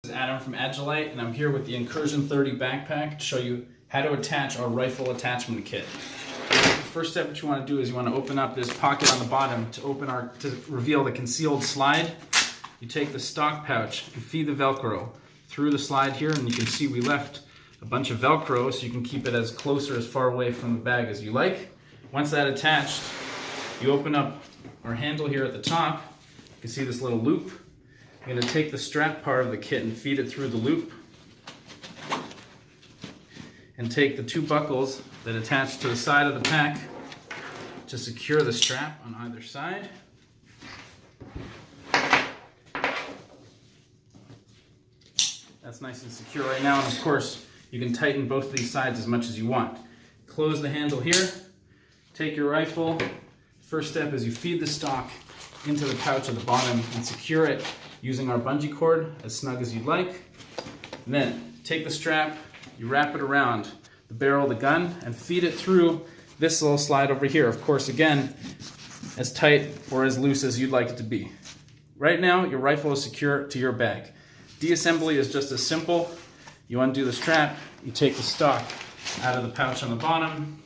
This is Adam from Agilite, and I'm here with the Incursion 30 backpack to show you how to attach our rifle attachment kit. The first step what you want to do is you want to open up this pocket on the bottom to reveal the concealed slide. You take the stock pouch and feed the Velcro through the slide here, and you can see we left a bunch of Velcro so you can keep it as close or as far away from the bag as you like. Once that's attached, you open up our handle here at the top. You can see this little loop. I'm going to take the strap part of the kit and feed it through the loop, and take the two buckles that attach to the side of the pack to secure the strap on either side. That's nice and secure right now, and of course you can tighten both of these sides as much as you want. Close the handle here, take your rifle. First step is you feed the stock into the pouch at the bottom and secure it using our bungee cord as snug as you'd like. And then take the strap, you wrap it around the barrel of the gun and feed it through this little slide over here. Of course, again, as tight or as loose as you'd like it to be. Right now, your rifle is secure to your bag. Deassembly is just as simple. You undo the strap, you take the stock out of the pouch on the bottom,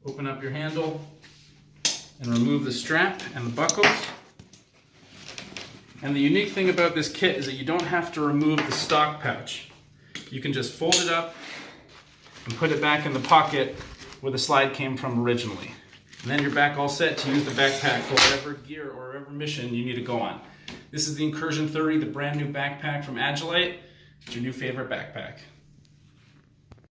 open up your handle, and remove the strap and the buckles. And the unique thing about this kit is that you don't have to remove the stock pouch. You can just fold it up and put it back in the pocket where the slide came from originally. And then you're back all set to use the backpack for whatever gear or whatever mission you need to go on. This is the Incursion 30, the brand new backpack from Agilite. It's your new favorite backpack.